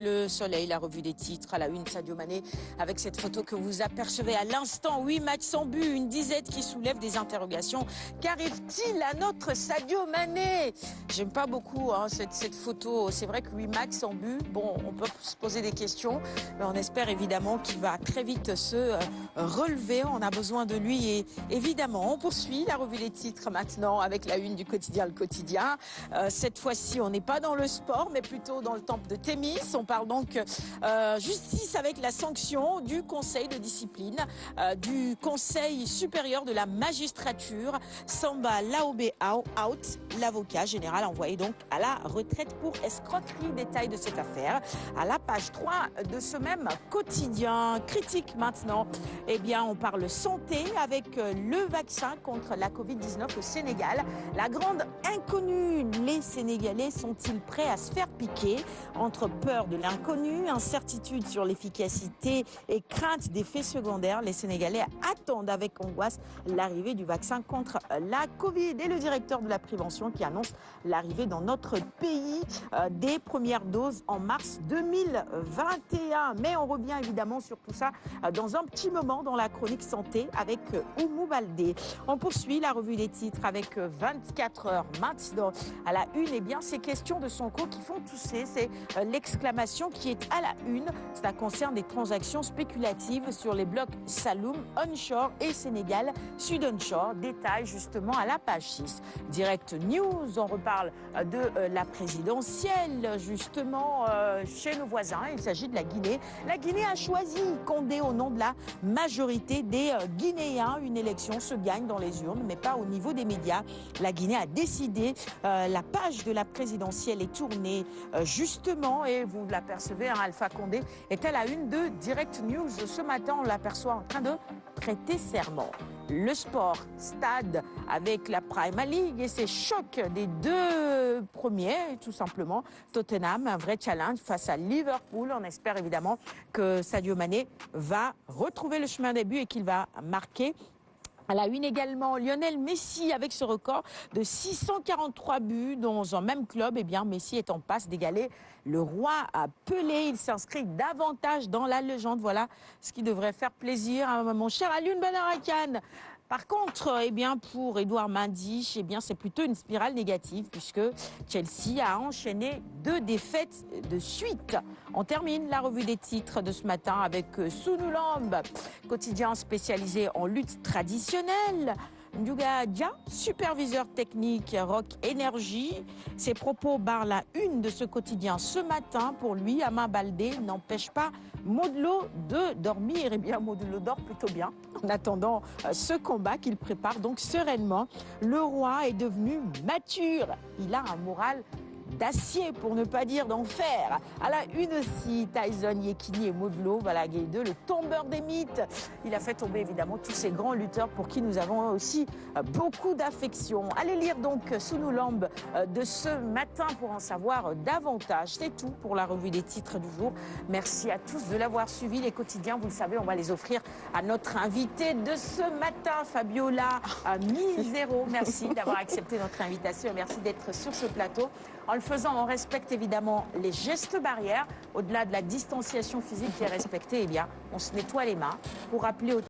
Le Soleil, la revue des titres à la une, Sadio Mané avec cette photo que vous apercevez à l'instant. 8 matchs sans but, une disette qui soulève des interrogations. Qu'arrive-t-il à notre Sadio Mané? J'aime pas beaucoup cette photo. C'est vrai que 8 matchs sans but, bon, on peut se poser des questions, mais on espère évidemment qu'il va très vite se relever. On a besoin de lui et évidemment, on poursuit la revue des titres maintenant avec la une du quotidien Le Quotidien. Cette fois-ci, on n'est pas dans le sport, mais plutôt dans le temple de Thémis. On parle donc justice avec la sanction du Conseil de discipline, du Conseil supérieur de la magistrature. Samba Laobé out, l'avocat général envoyé donc à la retraite pour escroquerie. Détail de cette affaire à la page 3 de ce même quotidien. Critique maintenant, eh bien on parle santé avec le vaccin contre la Covid-19 au Sénégal. La grande inconnue, les Sénégalais sont-ils prêts à se faire piquer? Entre peur de l'inconnu, incertitude sur l'efficacité et crainte d'effets secondaires, les Sénégalais attendent avec angoisse l'arrivée du vaccin contre la Covid. Et le directeur de la prévention qui annonce l'arrivée dans notre pays des premières doses en mars 2021. Mais on revient évidemment sur tout ça dans un petit moment dans la chronique santé avec Oumou Baldé. On poursuit la revue des titres avec 24 heures maintenant. À la une, eh bien, ces questions de Sonko qui font tousser. C'est l'exclamation qui est à la une. Ça concerne des transactions spéculatives sur les blocs Saloum, onshore et Sénégal, sud onshore. Détail justement à la page 6. Direct News, on reparle de la présidentielle justement chez nos voisins. Il s'agit de la Guinée. La Guinée a choisi Condé au nom de la majorité des Guinéens. Une élection se gagne dans les urnes, mais pas au niveau des médias. La Guinée a décidé, la page de la présidentielle est tournée justement, et vous l'apercevez, Alpha Condé est à la une de Direct News. Ce matin, on l'aperçoit en train de prêter serment. Le sport, stade avec la Premier League et ses chocs des deux premiers, tout simplement. Tottenham, un vrai challenge face à Liverpool. On espère évidemment que Sadio Mané va retrouver le chemin des buts et qu'il va marquer. À la une également, Lionel Messi avec ce record de 643 buts dans un même club. Eh bien, Messi est en passe d'égaler le roi à Pelé. Il s'inscrit davantage dans la légende. Voilà ce qui devrait faire plaisir à mon cher Alioune Benarakan. Par contre, eh bien, pour Edouard Mendy, eh bien, c'est plutôt une spirale négative puisque Chelsea a enchaîné 2 défaites de suite. On termine la revue des titres de ce matin avec Sunoulamb, quotidien spécialisé en lutte traditionnelle. Ndiouga Dia, superviseur technique Rock Énergie. Ses propos barrent la une de ce quotidien ce matin. Pour lui, Ama Baldé n'empêche pas Modou de dormir. Eh bien, Modou dort plutôt bien en attendant ce combat qu'il prépare donc sereinement. Le roi est devenu mature. Il a un moral d'acier, pour ne pas dire d'enfer. À la une aussi, Tyson, Yekini et Modou Balaguer 2, le tombeur des mythes. Il a fait tomber évidemment tous ces grands lutteurs pour qui nous avons aussi beaucoup d'affection. Allez lire donc Sunoulamb de ce matin pour en savoir davantage. C'est tout pour la revue des titres du jour. Merci à tous de l'avoir suivi. Les quotidiens, vous le savez, on va les offrir à notre invité de ce matin, Fabiola Misero. Merci d'avoir accepté notre invitation et merci d'être sur ce plateau. En le faisant, on respecte évidemment les gestes barrières. Au-delà de la distanciation physique qui est respectée, eh bien, on se nettoie les mains pour rappeler au